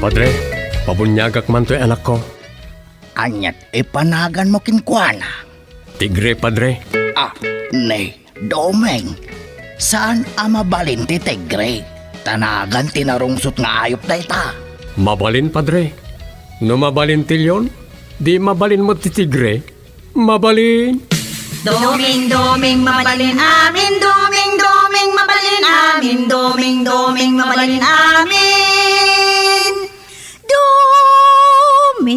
Padre, pabunyagak man to'y anak ko. Anyat ipanagan mo kinkwana. Tigre, Padre. Nay, Domeng. Saan mabalin ti Tigre? Tanagan tinarungsot nga ayop na ita. Mabalin, Padre. No mabalin tilyon, di mabalin mo ti Tigre. Mabalin. Doming, doming, mabalin amin. Doming, doming, mabalin amin. Doming, doming, mabalin amin. Doming,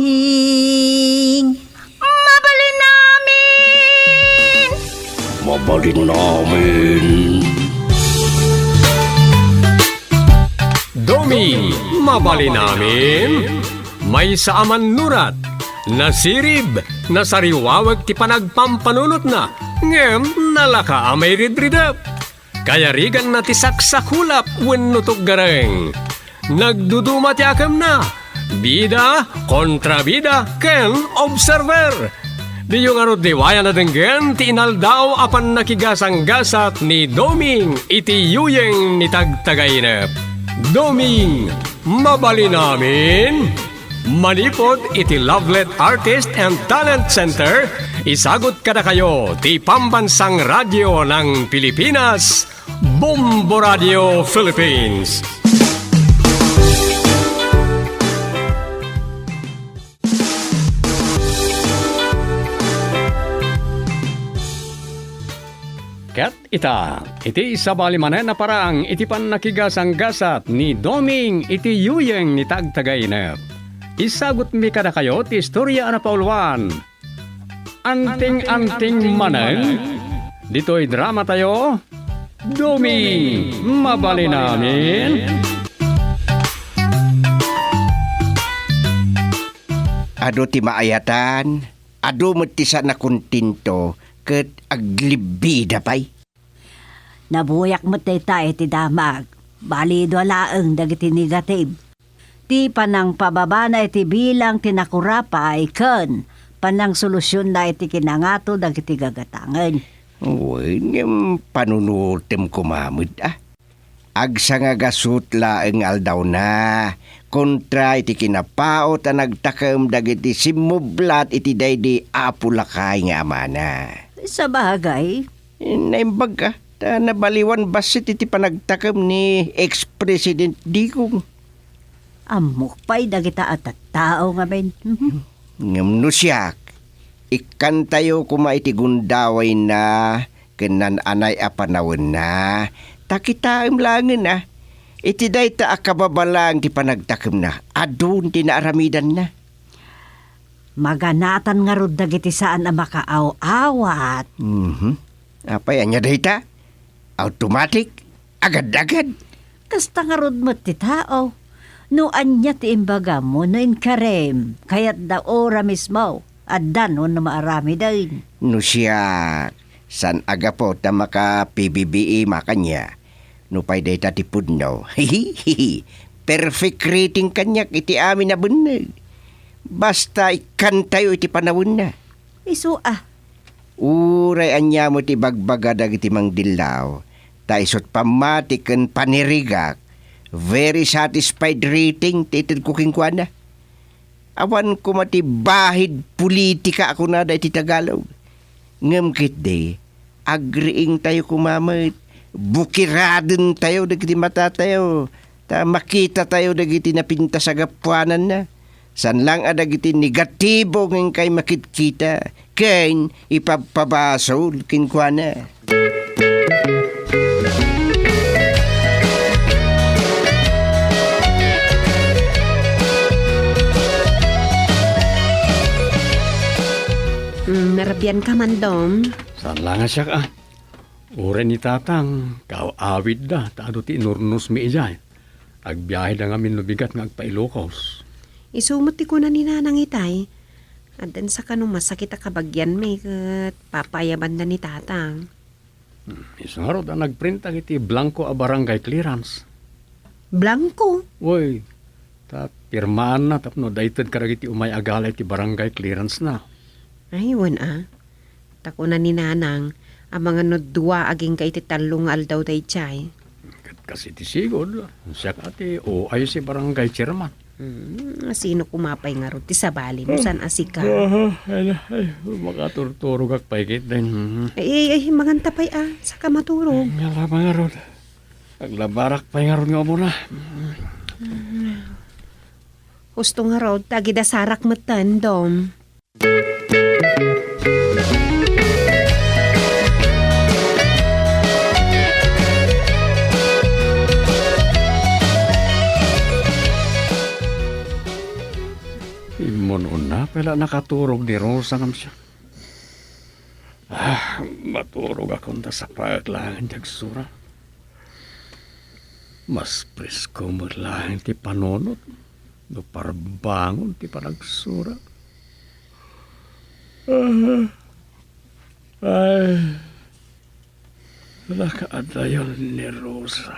mabalin amin. Mabalin namin. Domi, mabalin namin. May saaman nurat, nasirib, nasariwawag ti panagpampanunot na, ngem nalaka amay ridridap. Kaya rigan na ti saksakulap wenno gareng. Nagduduma ti akam na, bida kontra bida ken observer. Di yung arod diwaya na denggen ti inaldaw apan nakigasang-gasat ni Doming iti yuyeng ni tagtagainep. Doming, mabalin namin. Manipod iti Lovelet Artist and Talent Center, isagot kada kayo ti Pambansang Radyo ng Pilipinas, Bombo Radio Philippines. Ket ita, iti sabali manen na parang iti pan nakigasang-gasat ni Doming iti yuyeng ni tagtagainep. Isagot mi kada kayo ti istorya na pauluan. Anting-anting maneng, dito'y drama tayo. Doming, mabalin namin. Ado ti maayatan, ado mo ti sa nakuntinto, ket aglibida pay. Nabuyak mo tayo ti damag. Balido laeng dagiti negative. Ti panang pababa na iti bilang tinakurapa ay ken panang solusyon na iti kinangato dagiti gagatangan. Uy, ngem panunutem kumamid Agsa nga gasut laeng aldaw na, kontra iti kinapaot a nagtakam dagiti simublat iti daydi apulakay nga amana. Sa bagay, Naimbag ka, ta nabaliwan basit iti panagtakam ni ex-president Digong. amok pa'y dagita at tao nga ben. Ngam no siyak, ikan tayo kumaiti gundaway na, kenan anay apanawan na, takitaim langin na, iti day ta akababalang ti panagtakam na, adun ti naaramidan na. Maganatan nga rod dagiti saan na makaaw-awat. Apay, anya day ta? Automatic? Agad-agad? Kasta nga rod mo ti tao. No anya ti imbaga mo no inkarem, kaya't da ora mismo, at danon na maarami dahin. No siyak, san aga po ta maka PBBE makanya, no pay day ta tipud no. Perfect rating kanyak iti amin na bunag. Basta ikan tayo iti panawon na. Isu Uray anya mo ti bagbaga dagiti mangdilaw, ta isot pamati ken panirigak, very satisfied rating tited cooking kwa na. Awan ko mati bahid politika ako na da iti Tagalog. Ngem kit de, agriing tayo kumamit, bukiradin tayo dagiti mata tayo, ta makita tayo dagiti napinta sa gapuanan na. San lang adagiti negatibo ng kay makitkita, kain ipapabasol kinkwa na. Narabyan ka man, Dom. Saan lang nga siya ka? Ure ni tatang, kaawid da, taado ti inurnos mi ijay. Agbiyahe da nga minubigat nga agpailokos. Isumot ti ko na ni nanang itay. At dan sa kanong masakit a kabagyan may kat papayaban na ni tatang. Isang harod ang nagprinta iti blanco a barangay clearance. Blanco? Uy, ta pirmaan na tapno dayted karagiti umay agalay ti barangay clearance na. Ay, wan Tako na ni nanang, ang mga nodwa aging kay ti talong aldaw day chay. Kasi ti sigod, siya ati o ay si barangay chairman. Sino kumapay nga ron ti sabali mo san asika. Ay, makaturturog ak paikit din. Ay, maganta pa'y saka maturog. Nga nga ron. Aglabarak pa nga ron nga muna. Gusto nga ron, tagida sarak matan, Dom. Imon una, pala nakaturog ni Rosa ngam siya. Maturog akong sa paglangan jag sura. Mas presko mo lang ti panonot. No parbangon ti panagsura. Ay, nakaadayon ni Rosa.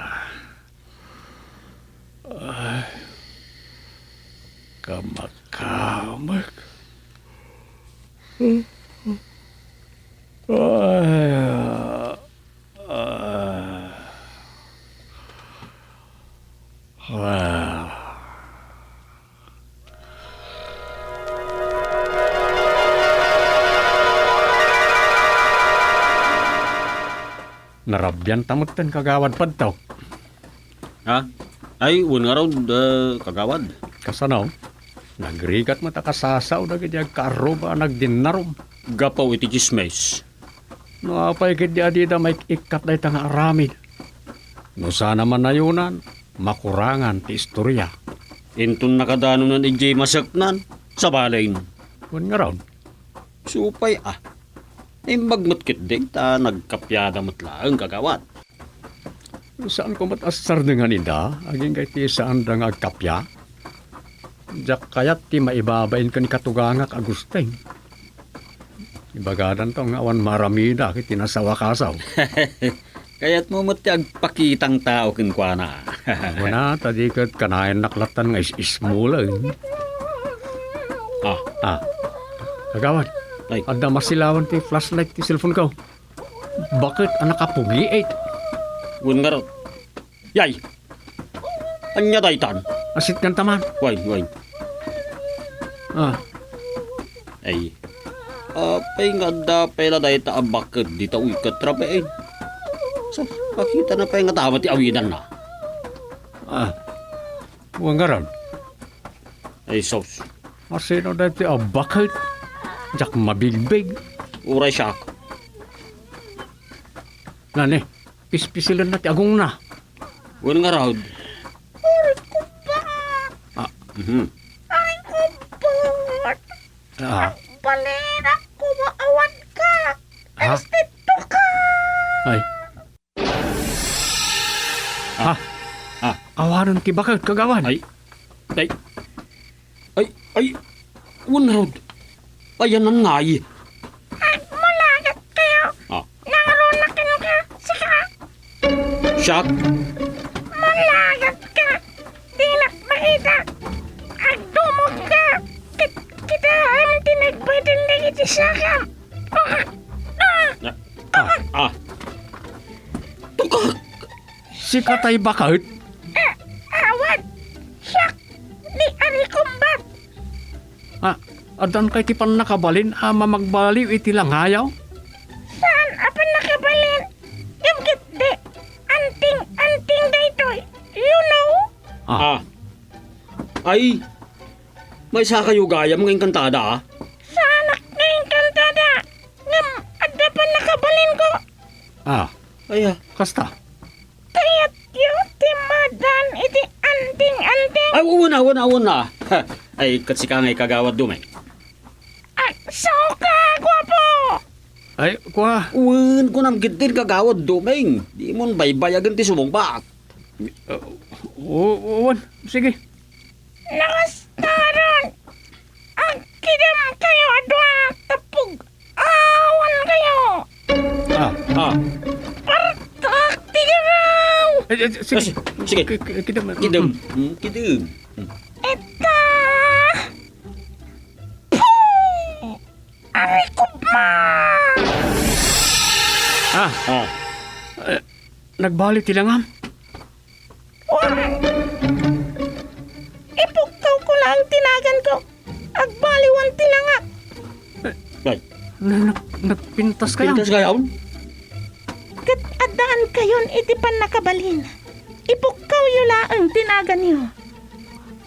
Ay, kamakamak. Narabyan tamutan kagawad padtaw. Ha? Ay, nga raw, kagawad. Kasanaw, nagrigat mata kasasaw na ganyan karoba nagdinarom. Gapaw iti chismes. No apay kiti adida may ikat na itang aramid. No sana man nayunan, makurangan ti istorya. Intun nakadano ng ijay masaknan. Sa balayin. Kung nga raw, Supay Ay magmatkit din ta nagkapyada matlaang kagawad. saan ko matasar dengan ida, aging kay ti saan da nga agkapya? Jak kayat ti maibabain ka ni katugangak agusteng. Ibagadan to nga awan maramida kiti nasawa kasaw. Kaya't mo mati agpakitang tao kinkwana. Wala, tadi kat kanayan naklatan nga ismula. Kagawad, Ay. ada masilawan ti flashlight ti cellphone ko. Bakit anak kapugi eh? Nga raw. Yay! Anya daytan? Asit kan taman. Way. Ay. Apay nga da pela dayta abakad di ta uy katrabain. So, pakita na pa yung tama ti awinan na. Wanggaran. Ay, sos. Asino dati bakit? Jak mabigbig. Uray siya. Nani, pispisilan na ti agong na. Nga raw. Balena, kumaawan ka. Estito ka. Ay. Awanan ti bakit kagawan? Ay. Nga raw. Ayan ang ngay. Malagat kayo. Naroon na kayo ka. Saka, Siya. malagat ka. Di na makita. Agdumog ka. Kita ang tinagpwedeng lagi ti sakam. Tukak. Si katay bakit? Awad. Siyak. Ni Ari Kumbat. Adan kay ti pan nakabalin mamagbaliw iti langayaw? Saan apan nakabalin? Yung kitde. Anting daytoy. You know? Ay. May sa kayo gaya mga inkantada Sa anak ngayong kantada. Ngam, adda pa nakabalin ko. Ay Kasta? Kaya't yung timadan iti anting. Ay, una. Ay, katsika ngay kagawad dumay. So ka, gwapo! Ay, kwa. Uwan ko nang gitin kagawad dumay. Di mo baybayagan ti sumungbat. Uwan, sige. Nakastaron! Ang kidam kayo adwa tapog awan kayo! Partak tigaraw! Sige. Sige. Kita Kidum. Eta! Ari ko pa! Nagbalik tilangam. Wan! Ipog ka ang tinagan ko. Agbaliwan tilangak. Ay, Nagpintas ka lang. pintas kayo? Kat adaan kayon iti pan nakabalin. Ipukaw yula ang tinagan niyo.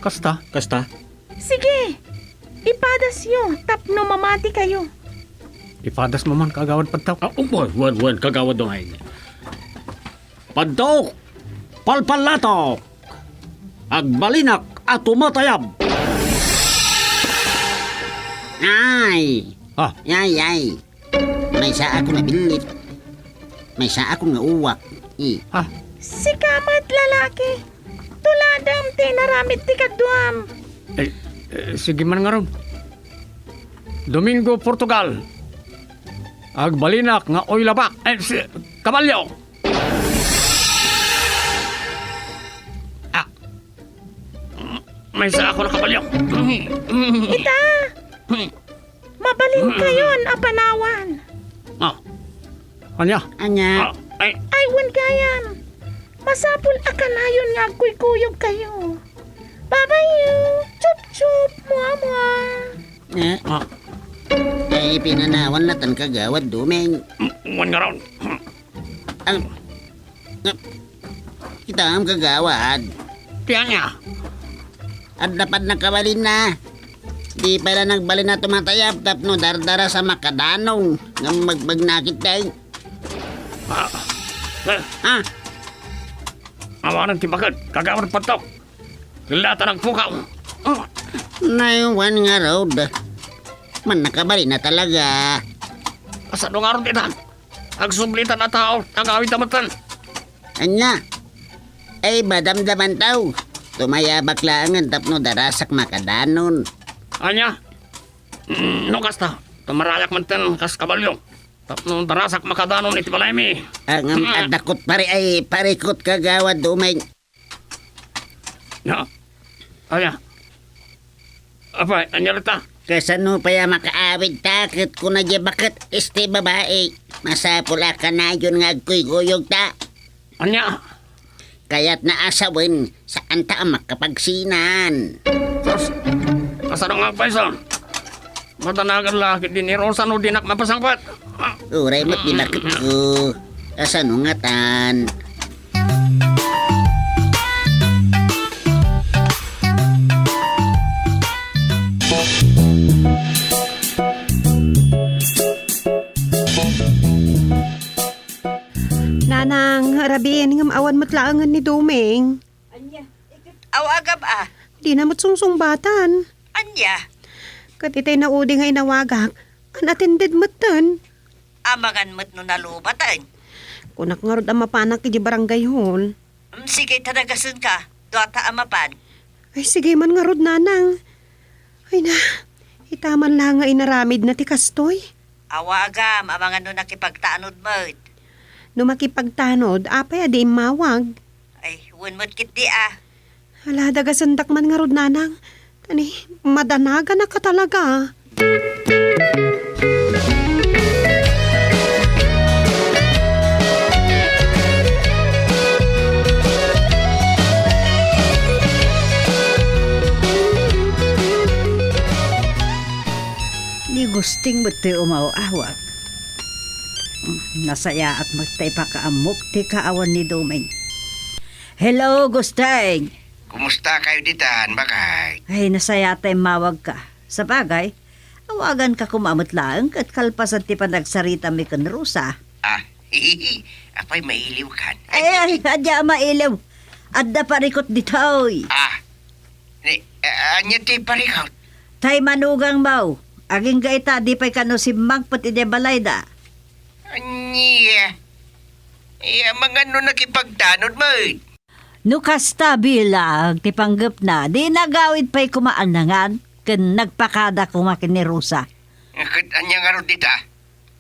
Kasta. Kasta? Sige, ipadas yo, tapno mamati kayo. Ipadas mo man kagawad pagtaw. Wan, kagawad dong ay. Padok! Palpalatok! Agbalinak at tumatayab! Ay! Ah. Ay! May sa ako na bilit. May sa ako nga uwak. Ah, Si kamat lalaki. Tuladam tinaramit ti kaduam. sige man nga ron. Domingo, Portugal. Agbalinak nga oy labak. Kabalyo. May sa ako na kabalyo. Ita, mabalin kayon a panawan. Anya? Anya? Ay, Ay, wan gayam. Masapul akanayon nga kuykuyog kayo. Babayo, chup-chup, mua-mua. Ay, pinanawan natin kagawad dumeng. wan nga ron. Ang... Kita ang kagawad. Tiyan niya. At dapat nakabalin na. Di pala nagbalin na tumatayap tapno dardara sa makadanong nga magbagnakit tayo. Ah, Awanan ti bakit. Kagawad patok. Kilata ng pukaw. naiwan nga road. Man nakabalin na talaga. Asado nga ron itan. Agsublitan na tao. Agawid tamatan. Anya? Ay, madamdaman tao. Tumayabak lang ang tapno darasak makadanon. Anya? No kasta. Tumarayak man ten kas kabalyo. Tapno darasak makadanon iti balay mi. Ang adakot pare ay parikot kagawad dumeng. Ya. Anya. Apa? Anya rita? Kasano pa ya makaawid takot ko na di bakit este babae. Masapula ka na yun nga guyog ta. Anya. Kaya't naasawin saan ta ang makapagsinan. Sos. Asado nga paisan. Matanagan laki din ni Rosa no dinak mapasangpat. Uray mo't dilakit ko. Asano nga tan. Nanang, rabiin ngam awan mo't laangan ni Dumeng. Awagab Di na mo't sungsungbatan. Anya, Kat itay na udi ngay nawagak. Unattended mo't tan. amagan mo't no nalubatan. Kunak nga rod ang mapanak kiji barangay hall. Sige, tanagasan ka. Duata amapan. Ay sige man nga rod nanang. Ay na, itaman lang nga inaramid na ti kastoy. Awagam, amangan no nakipagtanod mo't. No makipagtanod, apay adi mawag. Ay, mo't kit di Hala, dagasandak man nga rod nanang. Tani, madanaga na ka talaga. Di gusting mo't ti umawawag. Nasaya at magtaypakaamok ti kaawan ni Dumeng. Hello, Gusteng! Kumusta kayo ditan, bakay? Ay, nasaya tayo mawag ka. Sa bagay, awagan ka kumamot lang at kalpasan ti panagsarita mi kan Rosa. Ah, hihihi. Apay mailiw kan. Ay, adya mailaw. Adda parikot ditoy. Anya ti parikaw. Tay manugang mau. Aging gaita di pa'y kano si Magpat ide balayda. Anya. Mga nakipagtanod mo. Nukasta bilang ti panggap na di nagawid pa'y kumaanangan ken nagpakada kumakin ni Rosa. Anya nga ro dita.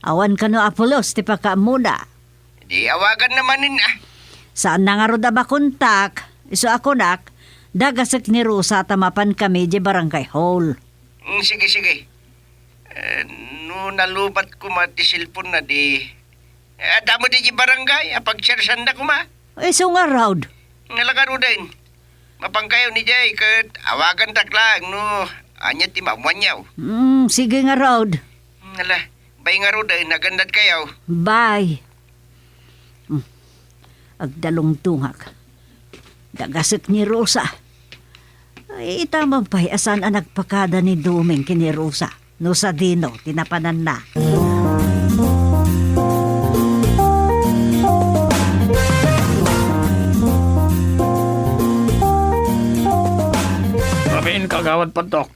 Awan kano Apolos ti pakaamuna. Di awagan namanin Saan na nga ro da ba kontak? Iso ako nak, dagasek ni Rosa tamapan kami di barangay hall. Sige. No nalubat ko ti silpon na di. Damo di barangay, apagsyarsan na ko ma. Iso nga raud. Nalagaro din. Mapangkayo ni Jay, kat awagan taklang, no? Anya ti mamanyaw. Sige nga, Rod. Ala, bay nga ro dahil nagandat kayo. Bye. Agdalong tungak. Dagasik ni Rosa. Ay, itamang pa'y asan ang nagpakada ni Duming kini Rosa. No sa dino, tinapanan na. Sabihin kagawad patok.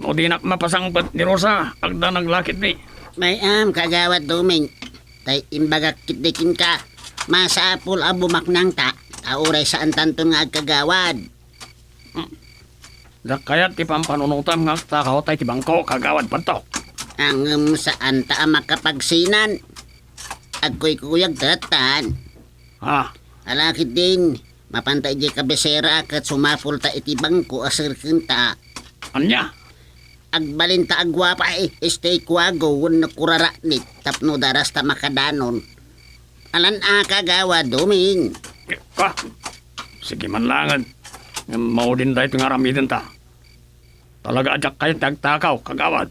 O di nak mapasangpat ni Rosa, agda naglakit ni. May kagawad Duming. Tay imbagak kitdikin ka. Masapul abumak nang ta. Tauray saan tanton nga agkagawad. Kayat ti pampanunutam nga takaw tay ti bangko kagawad patok. Ang saan ta makapagsinan. Agko'y kuyag tatan. Ha? Alakit din. Mapantay di kabesera kat sumapul ta iti bangko asirkin ta. Anya? Agbalin ta agwapa stay kwago wun na kuraraknit tapno daras ta makadanon. Alan kagawad Duming. Ka? Sige man langan. Mao din dahi ito nga ramitin ta. Talaga adyak kayo tagtakaw kagawad.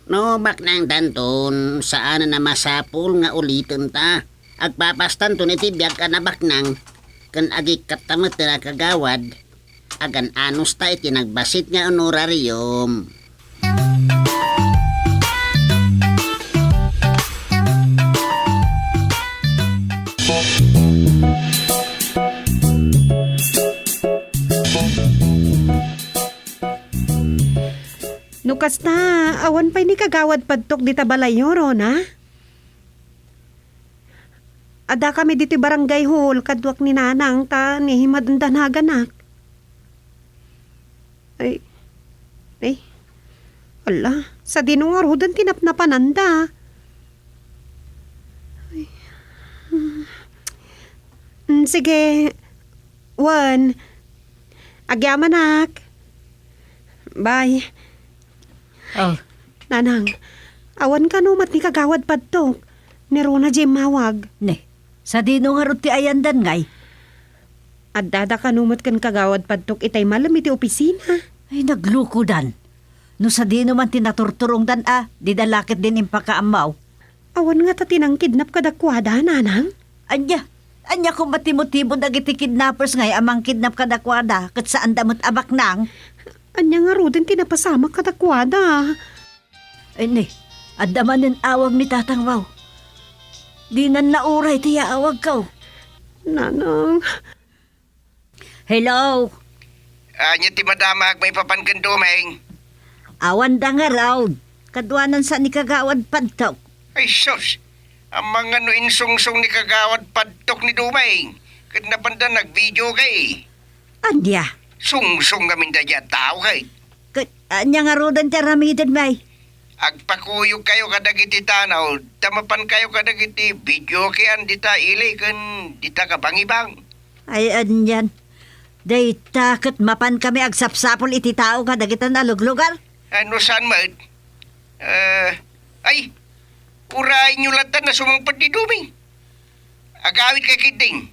No bak nang danton saan na masapul nga ulitin ta. Agpapastan to iti biyag ka na baknang kan agi katamat na kagawad. Agan anus ta iti nagbasit nga honorarium. Nukas na, awan pa'y ni kagawad padtok di tabalayo, Rona. Ada kami dito barangay hall, kadwak ni nanang ta ni himadandanagan. Ay, ala, sa dinungarudan tinapnapananda. Ay, sige, Wan, agyamanak. Bye. Oh, Nanang, awan ka numat ni kagawad padtok. Ni Rona Jim mawag. ne. Sa dino nga ti ayandan ngay. At dada ka numat kan kagawad padtok itay malam iti opisina. Ay, nagluko dan. No sa dino man tinaturturong dan di dalakit din impakaamaw. Awan nga ta tinang kidnap kadakwada, nanang. Anya kung matimo-timo dagiti kidnappers ngay amang kidnap kadakwada kat saan damot abak nang. Anya nga rudin tinapasama kadakwada. Ay, ne. Adamanin awag ni Tatang Wow. Di nan nauray tiya awag kaw. Nanang. Hello. Anya ti madamag may papankan Duming. Awan da nga raw. Kadwanan sa ni kagawad padtok. Ay sus, ang mga no insungsong ni kagawad padtok ni Duming. Kat napanda nag-video kay. Anya. Sungsong kami da dyan tao kay. Anya nga rodan ti ramidin may. Agpakuyog kayo kadagiti tanaw, tamapan kayo kadagiti video kayan dita ili kan dita kabangibang. Ay, anyan. Day takot mapan kami agsapsapol iti tao kadagitan aluglugar. Ano saan maad? Ay, uraay nyo latan na sumangpad ni Duming. Agawit kay kiting.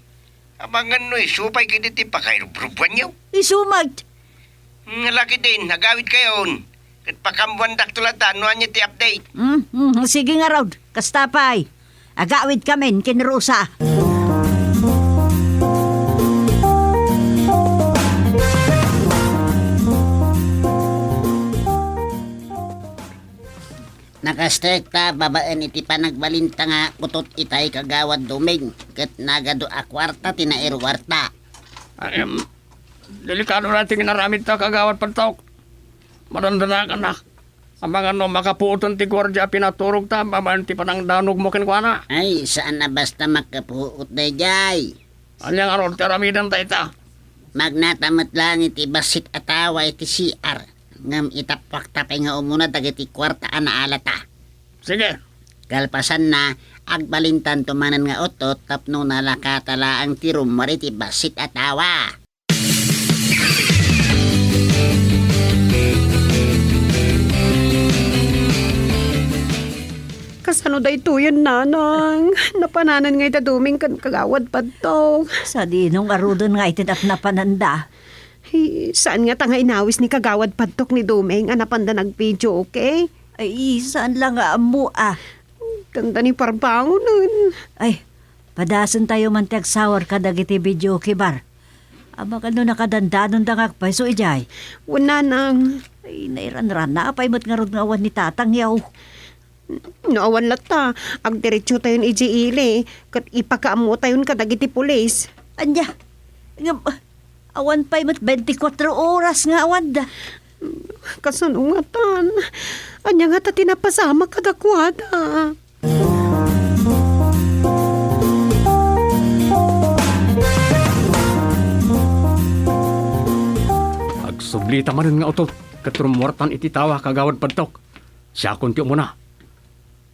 Amangan no supay kiditi pa kayo brubuan nyo. Isumag. Ngalaki din, agawit kayo. Kat pakambuan daktulatan, no anya ti update. Sige nga raw. Kastapay. Agawid kami kin Rosa. Nakastekta babaan iti panagbalinta nga kutot itay kagawad Duming. Kat nagado akwarta tinairwarta. Delikado natin naramid ta kagawad patok. Marandana ka na. Ang mga no makapuuton ti gwardya pinaturog ta, mamanti pa ng danog mo kinkwana. Ay, saan na basta makapuot na jay? Anyang aron teramidan ta ita. Magnatamot lang iti basit atawa iti CR. Ngam itapak tapay nga umuna dagiti kwarta na alata. Sige. Galpasan na, agbalintan tumanan nga otot tapno nalakatala ang tirum mariti basit atawa. Kasano da ito yan, nanang? Napananan nga Duming kan kagawad padtok. Sa dinong arudon nga itinap na pananda. Ay, saan nga tanga inawis ni kagawad padtok ni Domeng anapan da nag-video, okay? Ay, saan lang nga amo Ganda ni Parbango nun. Ay, padasan tayo man sawar ka dagiti video kibar. Ama ka no nakadandanon dangak pa so ijay. Wala nang. Ay, nairan-ran na apay mo't nga rod nga awan ni tatang yaw. Naawan lata. Ag diretso tayo ni Ile. Kat ipakaamo tayo kadagiti pulis. Anya, nga, awan pa'y mo't 24 oras nga awan da. Kasanungatan. Anya nga ta tinapasama kadakwada. Agsublita man nga utot, katrumwartan iti tawa kagawad padtok. Siya kunti mo na.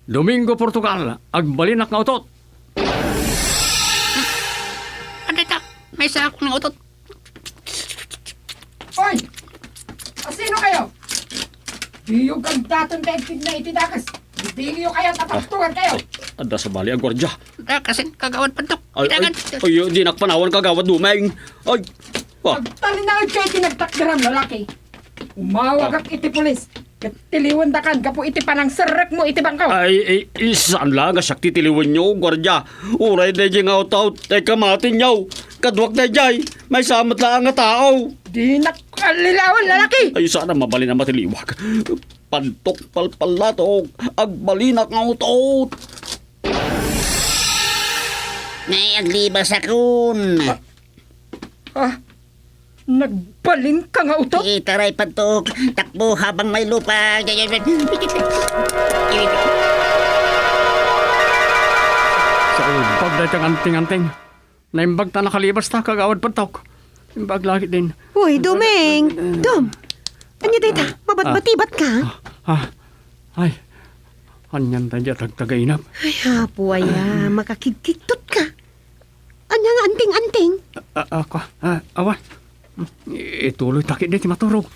Domingo, Portugal, agbalinak nga utot. Ano ito? May sakot ng utot. Hoy! Sino kayo? Diyog ang daton daigtig na itidakas. Diliyo kayo, tapagtugan kayo. Ada sa bali ang gwardya. Dakasin, kagawad padtok. Ay, di nakpanawan kagawad Domeng. Ay, Pagtalinaan kayo tinagtakdiram lalaki. Umawag ak iti pulis. Katiliwan da kan, kapo iti panang serak mo iti bangkaw. ay, saan lang nga sakti tiliwan nyo, gwardya. Uray na dyan nga out-out, ay kamatin nyo. Kadwak na dyan, may samat lang nga tao. Di nakalilawan lalaki. Ay, sana mabali na matiliwag. Pantok palpalatok, agbalinak nga out-out. Nay, aglibas akon. Nagbalin ka nga utot. Itaray padtok. Takbo habang may lupa. Sa ubag dahil kang anting-anting. Naimbag ta nakalibas ta kagawad padtok. Imbag lagi din. Uy, Domeng. Dom. Anya dita, mabat-batibat ka? Ay, anyan tayo tagtagainap. Ay, hapo aya, makakigkiktot ka. Anya nga anting-anting. Ako, awan. Ituloy takit din ti maturog.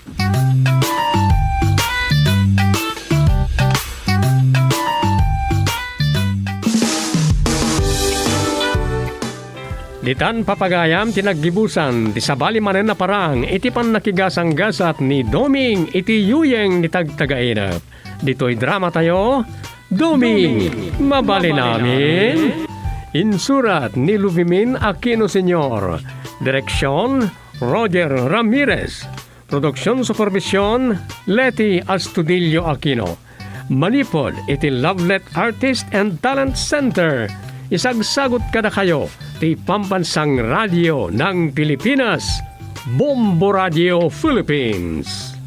Ditan papagayam tinaggibusan ti sabali manen na parang iti pan nakigasang-gasat ni Doming iti yuyeng ni tagtagainap. Dito'y drama tayo, Doming, mabali namin. Insurat ni Luvimin Aquino Sr. Direksyon, Roger Ramirez. Produksyon supervisyon, Leti Astudillo Aquino. Manipod iti Lovelet Artist and Talent Center. Isagsagot kada kayo ti Pambansang Radio ng Pilipinas, Bombo Radio Philippines.